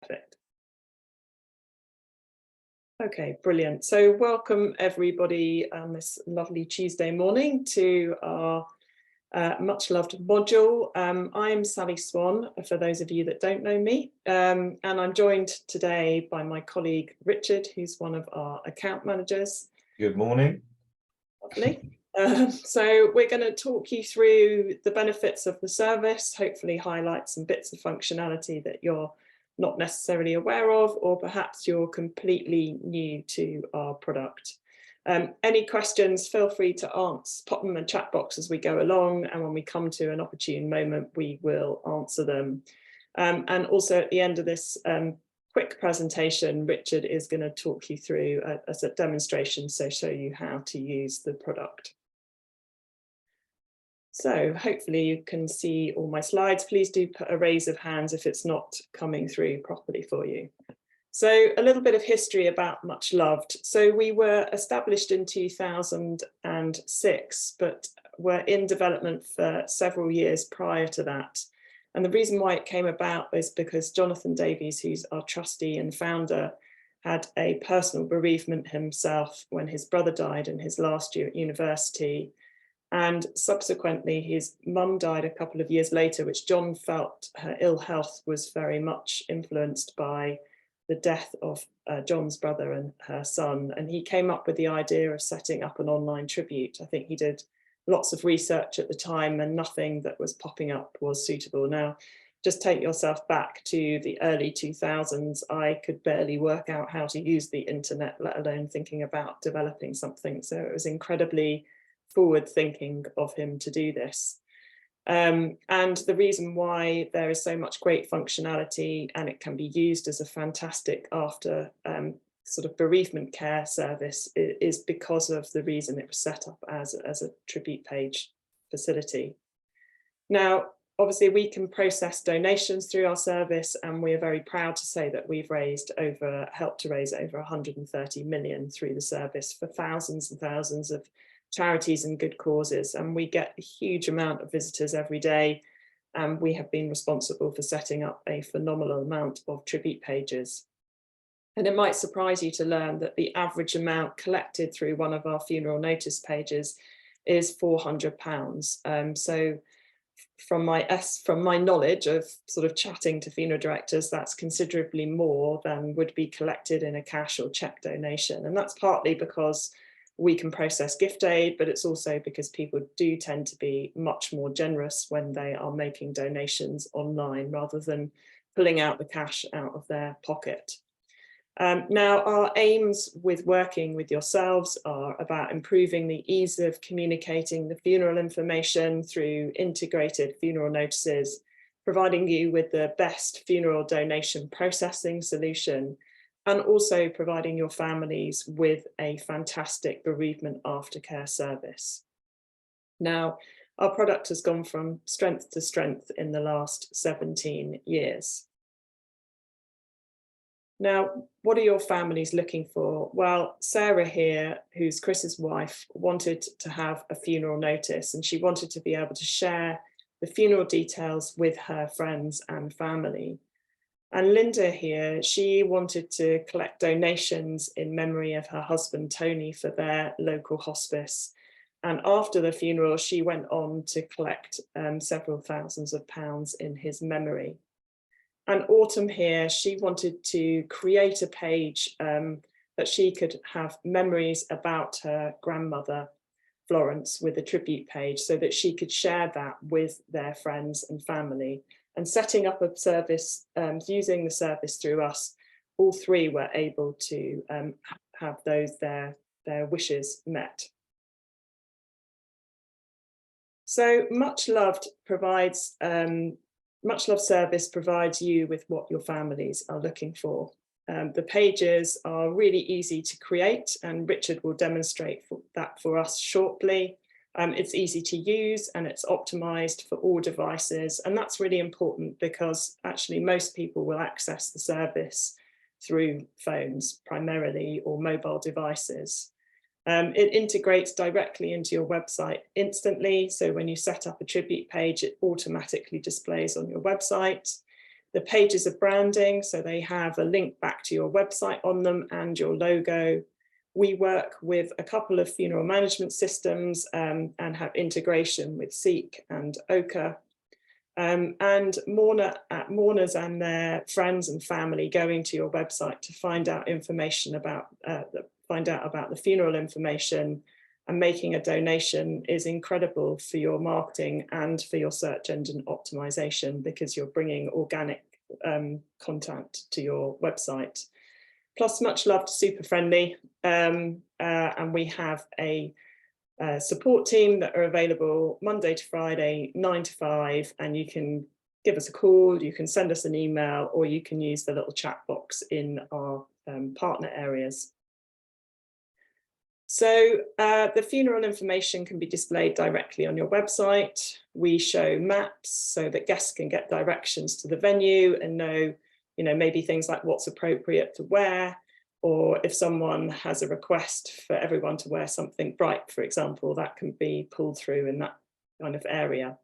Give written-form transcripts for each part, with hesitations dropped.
Perfect. Okay, brilliant. So welcome everybody on this lovely Tuesday morning to our much loved module. I'm Sally Swan, for those of you that don't know me, and I'm joined today by my colleague Richard, who's one of our account managers. Good morning. Lovely. So we're going to talk you through the benefits of the service, hopefully highlight some bits of functionality that you're not necessarily aware of, or perhaps you're completely new to our product. Any questions, feel free to pop them in the chat box as we go along, and when we come to an opportune moment, we will answer them. And also at the end of this quick presentation, Richard is going to talk you through as a demonstration, so show you how to use the product. So hopefully you can see all my slides. Please do put a raise of hands if it's not coming through properly for you. So a little bit of history about Muchloved. So we were established in 2006, but were in development for several years prior to that. And the reason why it came about is because Jonathan Davies, who's our trustee and founder, had a personal bereavement himself when his brother died in his last year at university. And subsequently, his mum died a couple of years later, which John felt her ill health was very much influenced by the death of John's brother and her son. And he came up with the idea of setting up an online tribute. I think he did lots of research at the time and nothing that was popping up was suitable. Now, just take yourself back to the early 2000s. I could barely work out how to use the internet, let alone thinking about developing something. So it was incredibly forward thinking of him to do this. And the reason why there is so much great functionality and it can be used as a fantastic after sort of bereavement care service is because of the reason it was set up as a tribute page facility. Now, obviously we can process donations through our service, and we are very proud to say that we've helped to raise over 130 million through the service for thousands and thousands of charities and good causes, and we get a huge amount of visitors every day, and we have been responsible for setting up a phenomenal amount of tribute pages. And it might surprise you to learn that the average amount collected through one of our funeral notice pages is £400. So from my knowledge of sort of chatting to funeral directors, that's considerably more than would be collected in a cash or cheque donation, and that's partly because we can process gift aid, but it's also because people do tend to be much more generous when they are making donations online rather than pulling out the cash out of their pocket. Now, our aims with working with yourselves are about improving the ease of communicating the funeral information through integrated funeral notices, providing you with the best funeral donation processing solution, and also providing your families with a fantastic bereavement aftercare service. Now, our product has gone from strength to strength in the last 17 years. Now, what are your families looking for? Well, Sarah here, who's Chris's wife, wanted to have a funeral notice, and she wanted to be able to share the funeral details with her friends and family. And Linda here, she wanted to collect donations in memory of her husband, Tony, for their local hospice. And after the funeral, she went on to collect several thousands of pounds in his memory. And Autumn here, she wanted to create a page that she could have memories about her grandmother, Florence, with a tribute page so that she could share that with their friends and family. And setting up a service, using the service through us, all three were able to have their wishes met. So Muchloved service provides you with what your families are looking for. The pages are really easy to create, and Richard will demonstrate that for us shortly. It's easy to use and it's optimized for all devices. And that's really important because actually most people will access the service through phones primarily or mobile devices. It integrates directly into your website instantly. So when you set up a tribute page, it automatically displays on your website. The pages are branding, so they have a link back to your website on them and your logo. We work with a couple of funeral management systems and have integration with Seek and Oka. And mourners and their friends and family going to your website to find out information about the funeral information and making a donation is incredible for your marketing and for your search engine optimization, because you're bringing organic content to your website. Plus, Muchloved, super friendly, and we have a support team that are available Monday to Friday, 9 to 5, and you can give us a call, you can send us an email, or you can use the little chat box in our partner areas. So the funeral information can be displayed directly on your website. We show maps so that guests can get directions to the venue and know, maybe things like what's appropriate to wear, or if someone has a request for everyone to wear something bright, for example, that can be pulled through in that kind of area.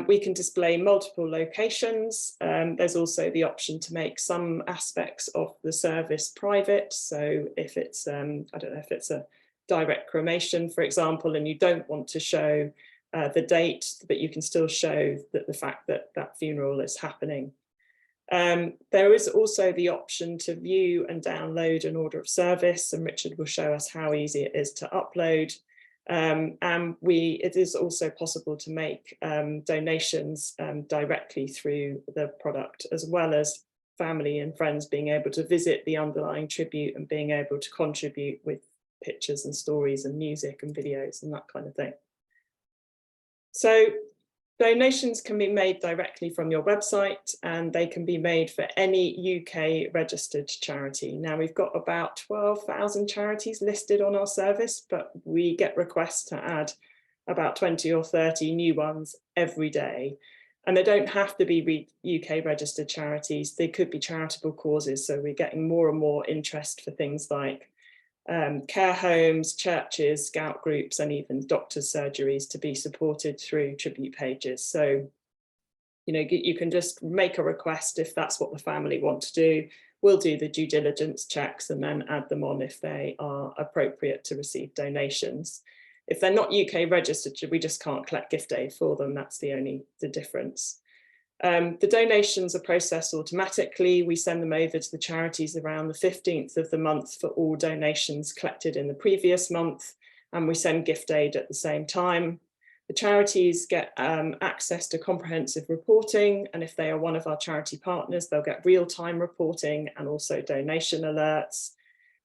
We can display multiple locations. There's also the option to make some aspects of the service private. So if it's, I don't know, if it's a direct cremation, for example, and you don't want to show the date, but you can still show that the fact that that funeral is happening. There is also the option to view and download an order of service, and Richard will show us how easy it is to upload. And it is also possible to make donations directly through the product, as well as family and friends being able to visit the underlying tribute and being able to contribute with pictures and stories and music and videos and that kind of thing. So donations can be made directly from your website, and they can be made for any UK registered charity. Now, we've got about 12,000 charities listed on our service, but we get requests to add about 20 or 30 new ones every day. And they don't have to be UK registered charities. They could be charitable causes. So we're getting more and more interest for things like care homes, churches, scout groups, and even doctors' surgeries to be supported through tribute pages. So, you can just make a request if that's what the family want to do. We'll do the due diligence checks and then add them on if they are appropriate to receive donations. If they're not UK registered, we just can't collect gift aid for them. That's the difference. The donations are processed automatically. We send them over to the charities around the 15th of the month for all donations collected in the previous month, and we send gift aid at the same time. The charities get access to comprehensive reporting, and if they are one of our charity partners, they'll get real-time reporting and also donation alerts.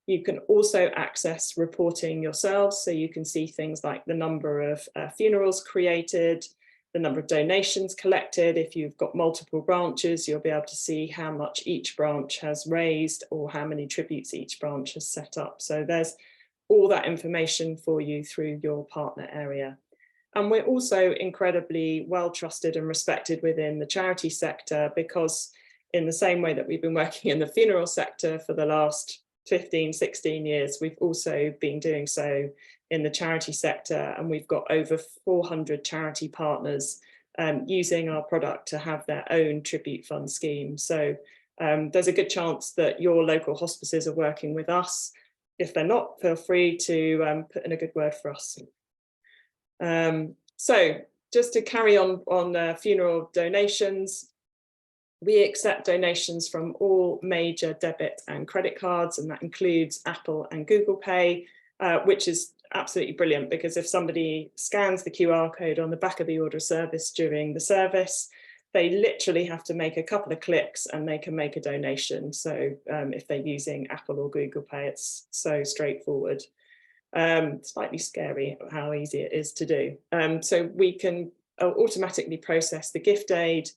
You can also access reporting yourselves, so you can see things like the number of funerals created, the number of donations collected. If you've got multiple branches, you'll be able to see how much each branch has raised or how many tributes each branch has set up. So there's all that information for you through your partner area. And we're also incredibly well trusted and respected within the charity sector, because in the same way that we've been working in the funeral sector for the last 15, 16 years, we've also been doing so in the charity sector, and we've got over 400 charity partners using our product to have their own tribute fund scheme. So there's a good chance that your local hospices are working with us. If they're not, feel free to put in a good word for us. So just to carry on funeral donations, we accept donations from all major debit and credit cards, and that includes Apple and Google Pay, which is absolutely brilliant, because if somebody scans the QR code on the back of the order of service during the service, they literally have to make a couple of clicks and they can make a donation. So if they're using Apple or Google Pay, it's so straightforward. Slightly scary how easy it is to do. So we can automatically process the gift aid.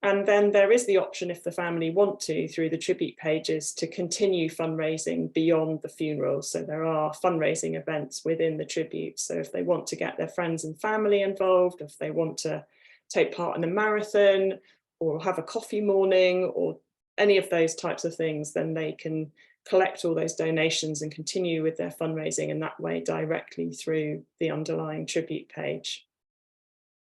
And then there is the option, if the family want to, through the tribute pages, to continue fundraising beyond the funeral. So there are fundraising events within the tribute. So if they want to get their friends and family involved, if they want to take part in a marathon or have a coffee morning or any of those types of things, then they can collect all those donations and continue with their fundraising in that way directly through the underlying tribute page.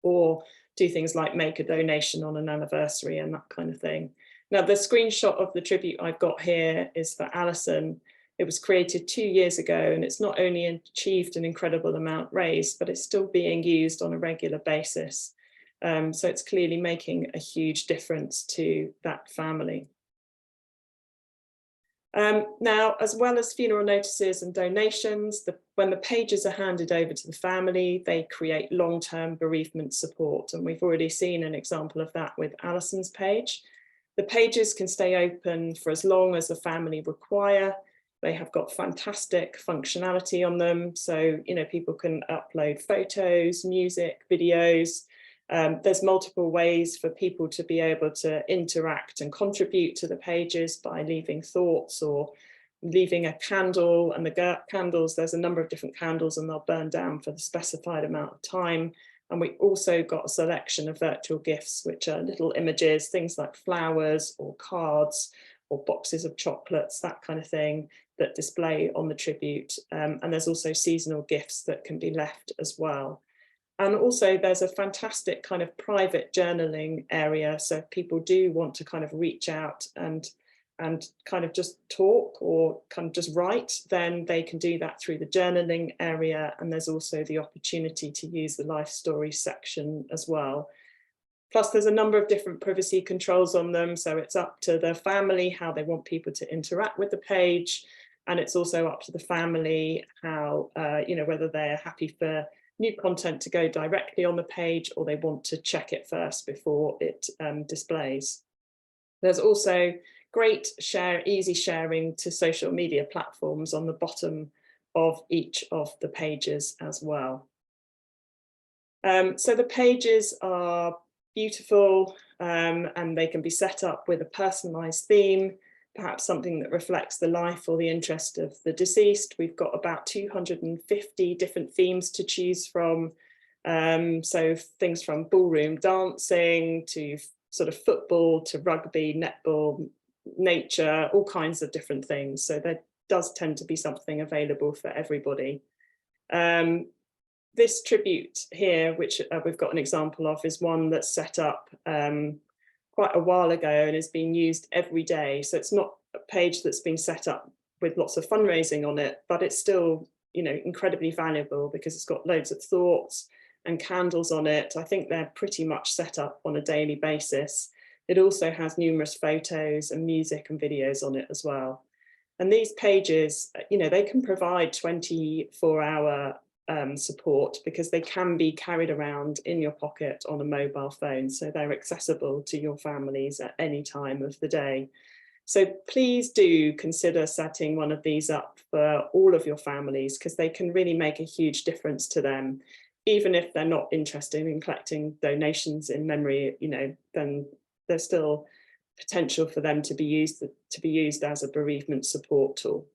Or do things like make a donation on an anniversary and that kind of thing. Now, the screenshot of the tribute I've got here is for Alison. It was created 2 years ago, and it's not only achieved an incredible amount raised, but it's still being used on a regular basis. So it's clearly making a huge difference to that family. Now, as well as funeral notices and donations, when the pages are handed over to the family, they create long-term bereavement support. And we've already seen an example of that with Alison's page. The pages can stay open for as long as the family require. They have got fantastic functionality on them. So, you know, people can upload photos, music, videos. There's multiple ways for people to be able to interact and contribute to the pages by leaving thoughts or leaving a candle. And the candles, there's a number of different candles, and they'll burn down for the specified amount of time. And we also got a selection of virtual gifts, which are little images, things like flowers or cards or boxes of chocolates, that kind of thing, that display on the tribute. And there's also seasonal gifts that can be left as well. And also there's a fantastic kind of private journaling area. So if people do want to kind of reach out and kind of just talk or kind of just write, then they can do that through the journaling area. And there's also the opportunity to use the life story section as well. Plus there's a number of different privacy controls on them. So it's up to the family how they want people to interact with the page. And it's also up to the family how, you know, whether they're happy for new content to go directly on the page or they want to check it first before it displays. There's also great easy sharing to social media platforms on the bottom of each of the pages as well. So the pages are beautiful and they can be set up with a personalized theme, perhaps something that reflects the life or the interest of the deceased. We've got about 250 different themes to choose from. So things from ballroom dancing to sort of football to rugby, netball, nature, all kinds of different things. So there does tend to be something available for everybody. This tribute here, which we've got an example of, is one that's set up quite a while ago and is being used every day. So it's not a page that's been set up with lots of fundraising on it, but it's still, you know, incredibly valuable because it's got loads of thoughts and candles on it. I think they're pretty much set up on a daily basis. It also has numerous photos and music and videos on it as well. And these pages, you know, they can provide 24-hour support because they can be carried around in your pocket on a mobile phone. So they're accessible to your families at any time of the day. So please do consider setting one of these up for all of your families because they can really make a huge difference to them. Even if they're not interested in collecting donations in memory, you know, then there's still potential for them to be used as a bereavement support tool.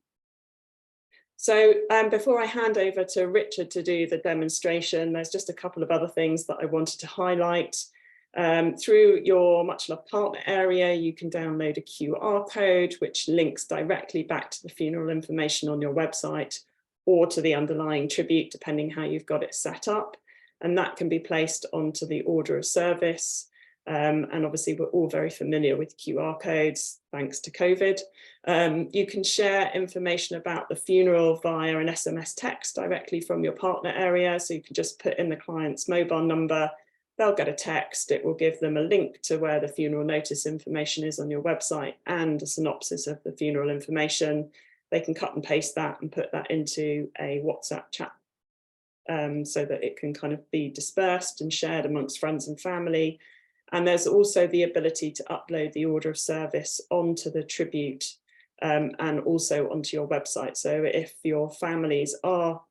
So before I hand over to Richard to do the demonstration, there's just a couple of other things that I wanted to highlight. Through your Muchloved partner area, you can download a QR code, which links directly back to the funeral information on your website or to the underlying tribute, depending how you've got it set up. And that can be placed onto the order of service. And obviously we're all very familiar with QR codes, thanks to COVID. You can share information about the funeral via an SMS text directly from your partner area. So you can just put in the client's mobile number, they'll get a text, it will give them a link to where the funeral notice information is on your website and a synopsis of the funeral information. They can cut and paste that and put that into a WhatsApp chat so that it can kind of be dispersed and shared amongst friends and family. And there's also the ability to upload the order of service onto the tribute and also onto your website. So if your families are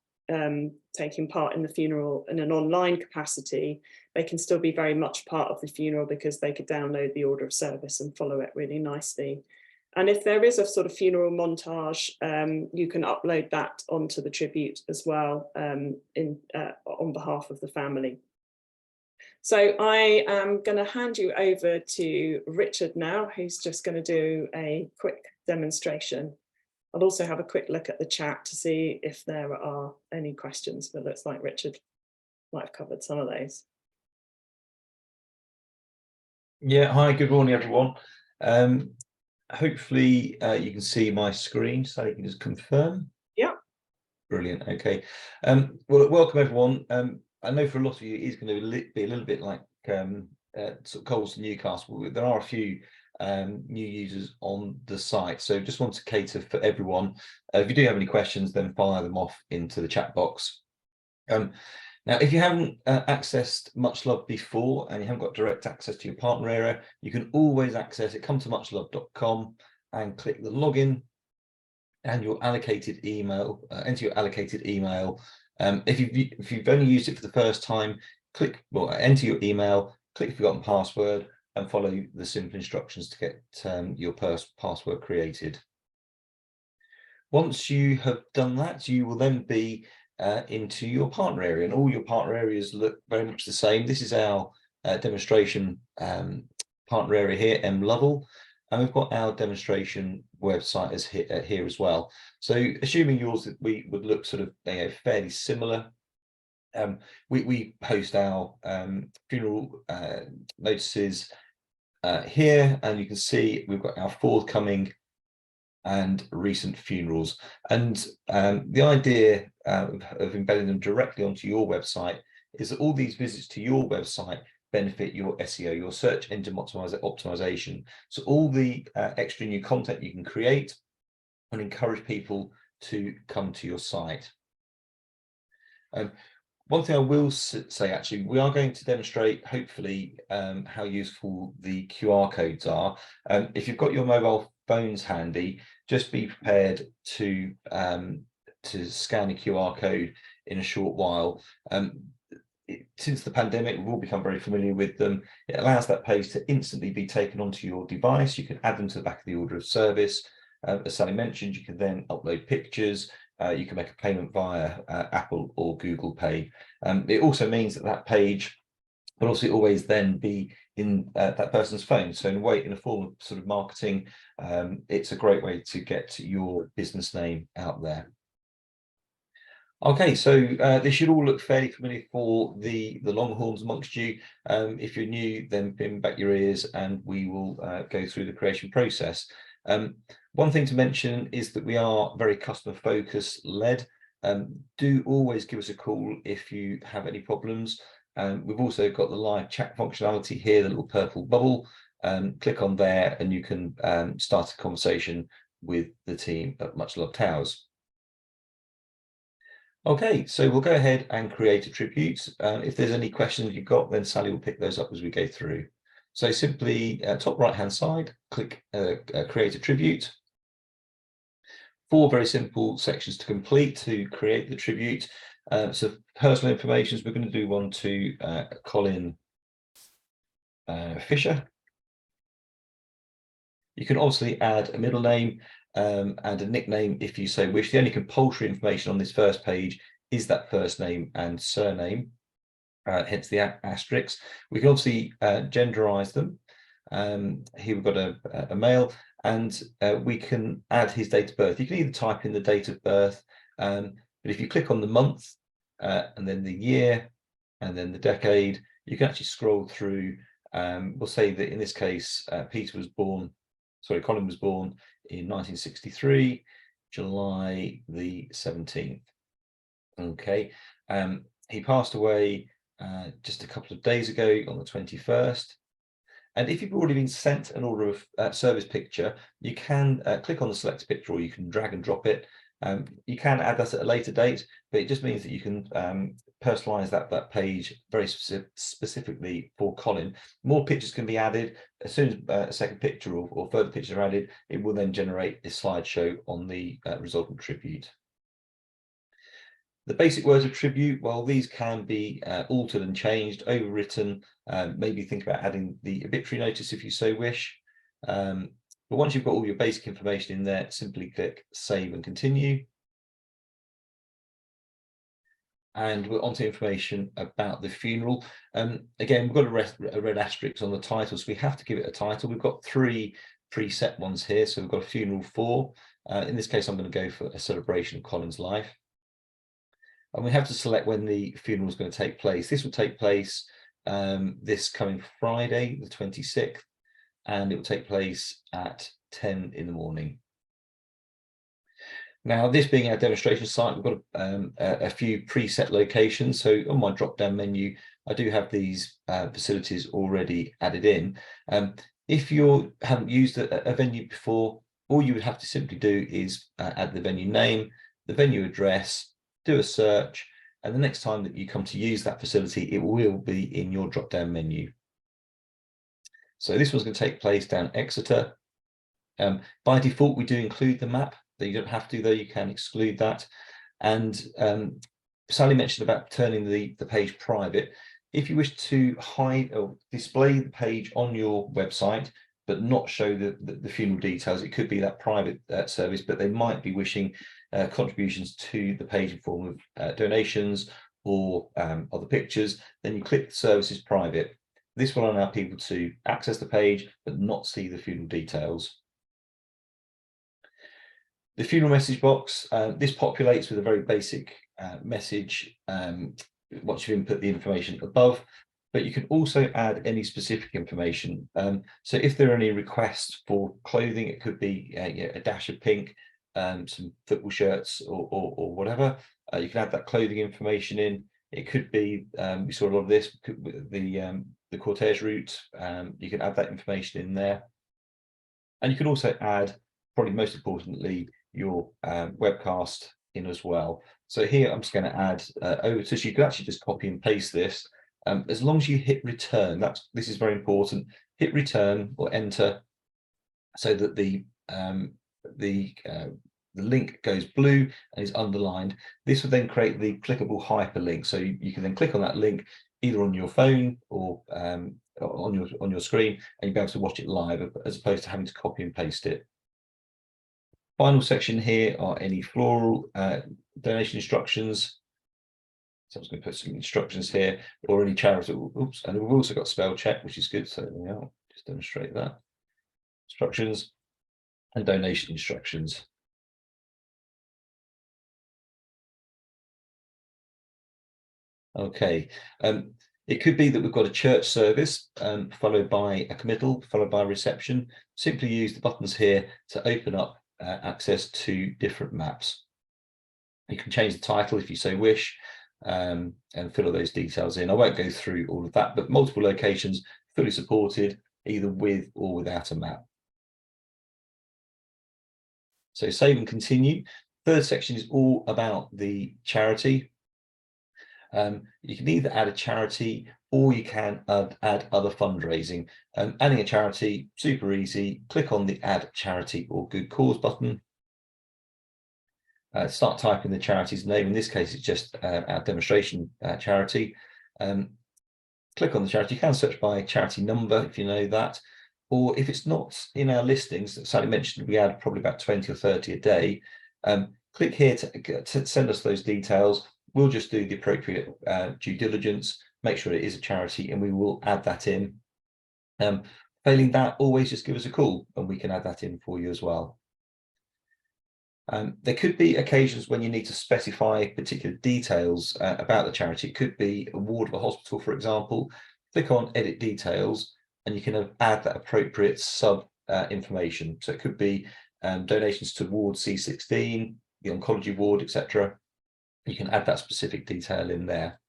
taking part in the funeral in an online capacity, they can still be very much part of the funeral because they could download the order of service and follow it really nicely. And if there is a sort of funeral montage, you can upload that onto the tribute as well on behalf of the family. So I am going to hand you over to Richard now, who's just going to do a quick demonstration. I'll also have a quick look at the chat to see if there are any questions, but it looks like Richard might have covered some of those. Yeah, hi, good morning, everyone. Hopefully you can see my screen, so you can just confirm. Yeah. Brilliant. Okay. Well, welcome everyone. I know for a lot of you, it's going to be a little bit like sort of Coles to Newcastle. There are a few new users on the site, so just want to cater for everyone. If you do have any questions, then fire them off into the chat box. Now, if you haven't accessed Muchloved before and you haven't got direct access to your partner area, you can always access it. Come to muchloved.com and click the login and your allocated email, enter your allocated email. If you've only used it for the first time, enter your email, click forgotten password, and follow the simple instructions to get your password created. Once you have done that, you will then be into your partner area, and all your partner areas look very much the same. This is our demonstration partner area here, Lovell, and we've got our demonstration website as here as well. So assuming yours that we would look sort of fairly similar, we post our funeral notices here, and you can see we've got our forthcoming and recent funerals. And the idea of embedding them directly onto your website is that all these visits to your website benefit your SEO, your search engine optimization. So all the extra new content you can create and encourage people to come to your site. One thing I will say, actually, we are going to demonstrate, hopefully, how useful the QR codes are. If you've got your mobile phones handy, just be prepared to scan a QR code in a short while. Since the pandemic, we've all become very familiar with them. It allows that page to instantly be taken onto your device. You can add them to the back of the order of service. As Sally mentioned, you can then upload pictures. You can make a payment via Apple or Google Pay. It also means that page will also always then be in that person's phone. So in a form of sort of marketing, it's a great way to get your business name out there. Okay, so this should all look fairly familiar for the Longhorns amongst you. If you're new, then pin back your ears and we will go through the creation process. One thing to mention is that we are very customer focused led. Do always give us a call if you have any problems. We've also got the live chat functionality here, the little purple bubble. Click on there and you can start a conversation with the team at Muchloved Towers. Okay, so we'll go ahead and create a tribute. If there's any questions you've got, then Sally will pick those up as we go through. So simply top right hand side, click create a tribute. 4 very simple sections to complete to create the tribute. So personal information, we're going to do one to Colin Fisher. You can obviously add a middle name and a nickname if you so wish. The only compulsory information on this first page is that first name and surname, hence the asterisk. We can obviously genderize them. Here we've got a male, and we can add his date of birth. You can either type in the date of birth, but if you click on the month and then the year and then the decade, you can actually scroll through. We'll say that in this case, Colin was born in 1963, July the 17th. Okay, he passed away just a couple of days ago on the 21st. And if you've already been sent an order of service picture, you can click on the select picture, or you can drag and drop it. You can add that at a later date, but it just means that you can personalize that page very specifically for Colin. More pictures can be added. As soon as a second picture or further pictures are added, it will then generate a slideshow on the resultant tribute. The basic words of tribute, well, these can be altered and changed, overwritten. Maybe think about adding the obituary notice if you so wish. But once you've got all your basic information in there, simply click Save and Continue. And we're on to information about the funeral. Again, we've got a red asterisk on the title, so we have to give it a title. We've got 3 preset ones here. So we've got a funeral for. In this case, I'm going to go for a celebration of Colin's life. And we have to select when the funeral is going to take place. This will take place this coming Friday, the 26th, and it will take place at 10 in the morning. Now, this being our demonstration site, we've got a few preset locations. So on my drop-down menu, I do have these facilities already added in. If you haven't used a venue before, all you would have to simply do is add the venue name, the venue address, do a search, and the next time that you come to use that facility, it will be in your drop-down menu. So this one's going to take place down Exeter. By default, we do include the map. You don't have to, though. You can exclude that. And Sally mentioned about turning the page private. If you wish to hide or display the page on your website, but not show the funeral details, it could be that private service, but they might be wishing contributions to the page in form of donations or other pictures, then you click Services Private. This will allow people to access the page, but not see the funeral details. The funeral message box, this populates with a very basic message once you've input the information above, but you can also add any specific information. So if there are any requests for clothing, it could be a dash of pink, some football shirts or whatever. You can add that clothing information in. It could be, we saw a lot of this, the cortege route. You can add that information in there. And you can also add, probably most importantly, your webcast in as well. So here I'm just going to add over to, so you can actually just copy and paste this. As long as you hit return, this is very important. Hit return or enter, so that the link goes blue and is underlined. This will then create the clickable hyperlink. So you can then click on that link either on your phone or on your screen, and you'll be able to watch it live as opposed to having to copy and paste it. Final section here are any floral donation instructions. So I'm just going to put some instructions here, or any charitable. Oops, and we've also got spell check, which is good. So I'll just demonstrate that. Instructions and donation instructions. Okay. It could be that we've got a church service followed by a committal, followed by a reception. Simply use the buttons here to open up access to different maps. You can change the title if you so wish, and fill all those details in. I won't go through all of that, but multiple locations fully supported, either with or without a map. So save and continue. Third section is all about the charity. You can either add a charity or you can add other fundraising. Adding a charity, super easy. Click on the Add Charity or Good Cause button. Start typing the charity's name. In this case, it's just our demonstration charity. Click on the charity. You can search by charity number if you know that. Or if it's not in our listings, that Sally mentioned, we add probably about 20 or 30 a day. Click here to send us those details. We'll just do the appropriate due diligence, make sure it is a charity, and we will add that in. Failing that, always just give us a call and we can add that in for you as well. There could be occasions when you need to specify particular details about the charity. It could be a ward of a hospital, for example. Click on Edit Details and you can add that appropriate sub information. So it could be donations to ward C16, the oncology ward, etc. You can add that specific detail in there.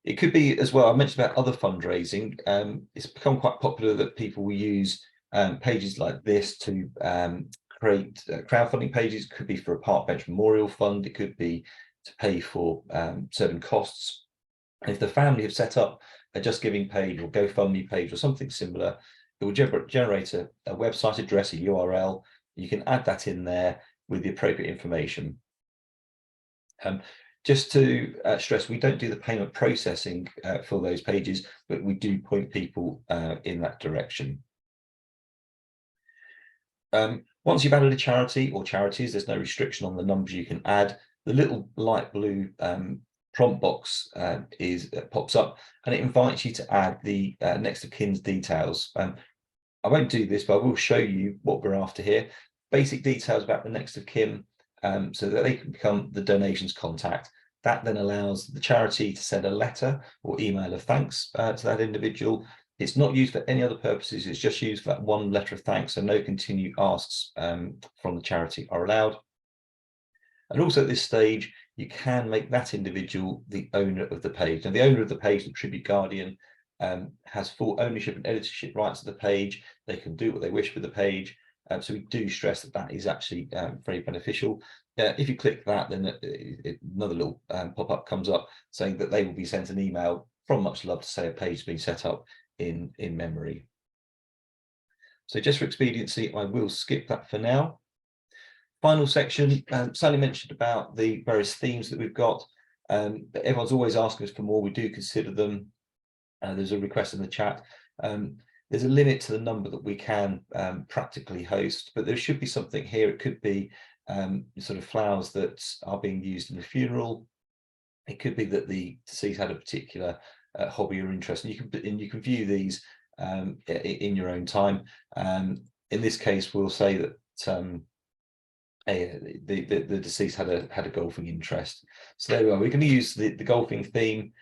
It could be as well, I mentioned about other fundraising. It's become quite popular that people will use pages like this to create crowdfunding pages. It could be for a park bench memorial fund. It could be to pay for certain costs. And if the family have set up a Just Giving page or GoFundMe page or something similar, it will generate a website address, a URL. You can add that in there with the appropriate information. Just to stress, we don't do the payment processing for those pages, but we do point people in that direction. Once you've added a charity or charities, there's no restriction on the numbers you can add. The little light blue prompt box pops up and it invites you to add the next of kin's details. I won't do this, but I will show you what we're after here. Basic details about the next of kin, so that they can become the donations contact. That then allows the charity to send a letter or email of thanks to that individual. It's not used for any other purposes. It's just used for that one letter of thanks. So no continued asks from the charity are allowed. And also at this stage, you can make that individual the owner of the page. Now, the owner of the page, the Tribute Guardian, has full ownership and editorship rights to the page. They can do what they wish with the page. So we do stress that that is actually very beneficial. If you click that, then another little pop-up comes up saying that they will be sent an email from Muchloved to say a page has been set up in memory. So just for expediency, I will skip that for now. Final section, Sally mentioned about the various themes that we've got. Everyone's always asking us for more. We do consider them. There's a request in the chat. There's a limit to the number that we can practically host, but there should be something here. It could be sort of flowers that are being used in the funeral. It could be that the deceased had a particular hobby or interest, and you can view these in your own time. In this case, we'll say that the deceased had a golfing interest. So there we are. We're going to use the golfing theme.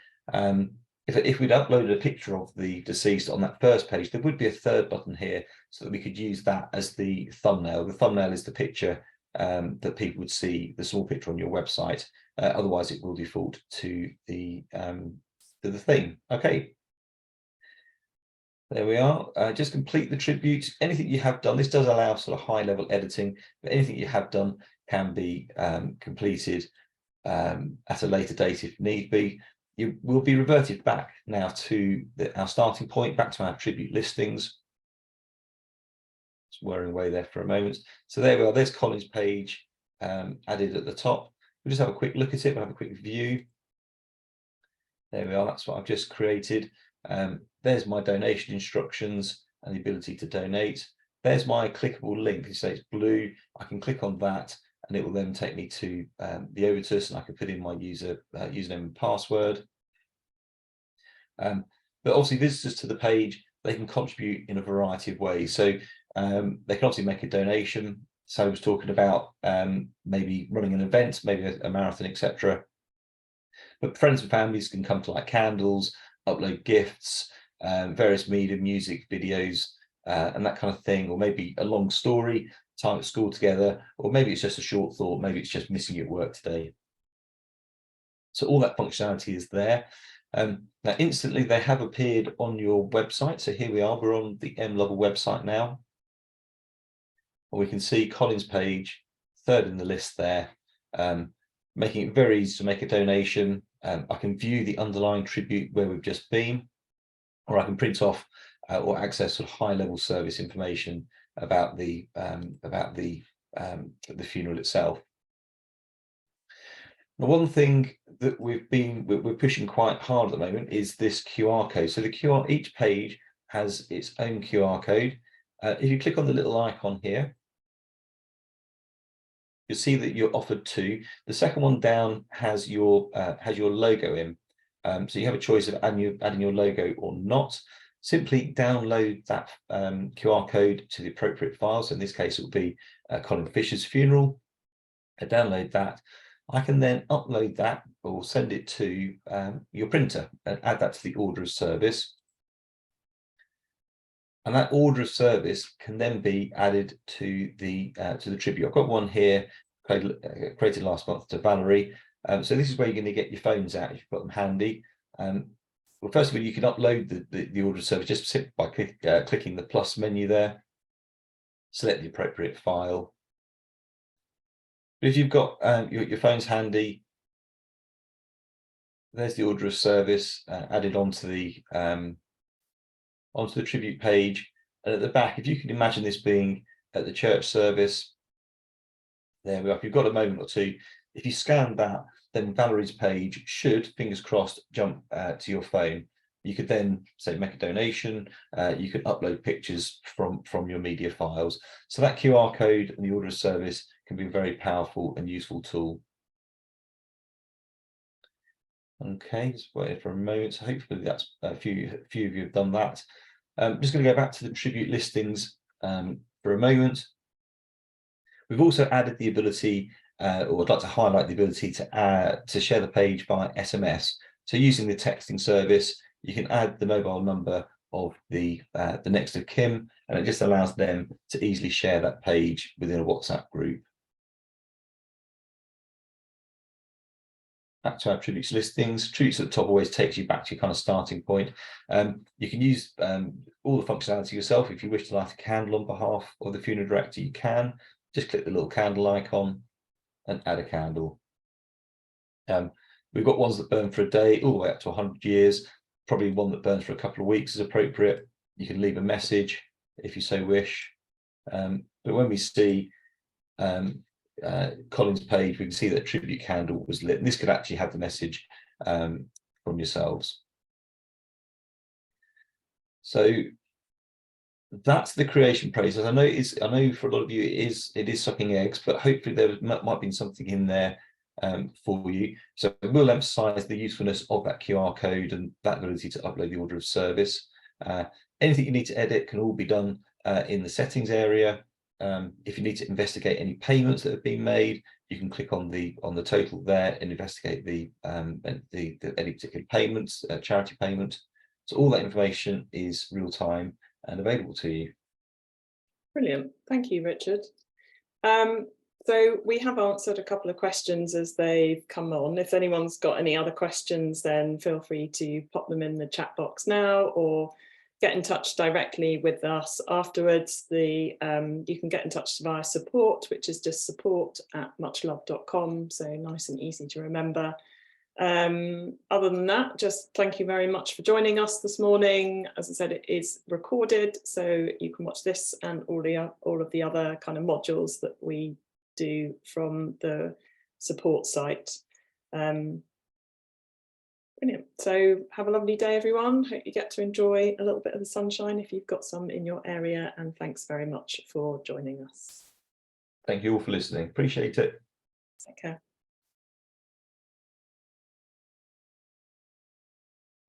If we'd uploaded a picture of the deceased on that first page, there would be a third button here so that we could use that as the thumbnail. The thumbnail is the picture that people would see, the small picture on your website. Otherwise, it will default to the theme. Okay. There we are. Just complete the tribute. Anything you have done, this does allow sort of high-level editing, but anything you have done can be completed at a later date if need be. You will be reverted back now to our starting point, back to our tribute listings. Just whirring away there for a moment. So there we are. There's Colin's page added at the top. We'll just have a quick look at it. We'll have a quick view. There we are. That's what I've just created. There's my donation instructions and the ability to donate. There's my clickable link. You say it's blue. I can click on that, and it will then take me to the Ovitus, and I can put in my username and password. But obviously, visitors to the page, they can contribute in a variety of ways. So they can obviously make a donation. So I was talking about maybe running an event, maybe a marathon, etc. But friends and families can come to like candles, upload gifts, various media, music, videos, and that kind of thing, or maybe a long story, time at school together, or maybe it's just a short thought, maybe it's just missing you at work today. So all that functionality is there. Now instantly they have appeared on your website. So here we are, we're on the M Lovell website now. And we can see Colin's page, third in the list there, making it very easy to make a donation. I can view the underlying tribute where we've just been, or I can print off or access sort of high-level service information about the funeral itself. Now, one thing that we're pushing quite hard at the moment is this QR code. So each page has its own QR code. If you click on the little icon here, you'll see that you're offered two. The second one down has your logo in. So you have a choice of adding your logo or not. Simply download that QR code to the appropriate file. So in this case, it will be Colin Fisher's funeral. I download that. I can then upload that or send it to your printer and add that to the order of service. And that order of service can then be added to the tribute. I've got one here created last month to Valerie. So this is where you're going to get your phones out if you've got them handy. Well, first of all, you can upload the order of service just simply by clicking the plus menu there. Select the appropriate file. But if you've got your phones handy, there's the order of service added onto the tribute page. And at the back, if you can imagine this being at the church service, there we are. If you've got a moment or two, if you scan that, then Valerie's page should, fingers crossed, jump to your phone. You could then say make a donation. You can upload pictures from your media files. So that QR code and the order of service can be a very powerful and useful tool. Okay, just wait for a moment. So hopefully that's a few of you have done that. I'm just going to go back to the tribute listings for a moment. We've also added the ability or I'd like to highlight the ability to share the page by SMS. So using the texting service, you can add the mobile number of the next of kin, and it just allows them to easily share that page within a WhatsApp group. Back to our tributes listings. Tributes at the top always takes you back to your kind of starting point. You can use all the functionality yourself. If you wish to light a candle on behalf of the funeral director, you can. Just click the little candle icon and add a candle. We've got ones that burn for a day all the way up to 100 years. Probably one that burns for a couple of weeks is appropriate. You can leave a message if you so wish. But when we see Colin's page, we can see that a tribute candle was lit, and this could actually have the message from yourselves. So that's the creation process. I know for a lot of you it is sucking eggs, but hopefully there might be something in there for you. So we'll emphasize the usefulness of that QR code and that ability to upload the order of service. Anything you need to edit can all be done in the settings area. If you need to investigate any payments that have been made, you can click on the total there and investigate any particular payments, charity payment. So all that information is real time and available to you. Brilliant. Thank you, Richard. So we have answered a couple of questions as they've come on. If anyone's got any other questions, then feel free to pop them in the chat box now, or get in touch directly with us afterwards. You can get in touch via support, which is just support@muchloved.com, so nice and easy to remember. Other than that, just thank you very much for joining us this morning. As I said, it is recorded, so you can watch this and all of the other kind of modules that we do from the support site. Brilliant. So have a lovely day, everyone. Hope you get to enjoy a little bit of the sunshine if you've got some in your area, and thanks very much for joining us. Thank you all for listening. Appreciate it. Take care.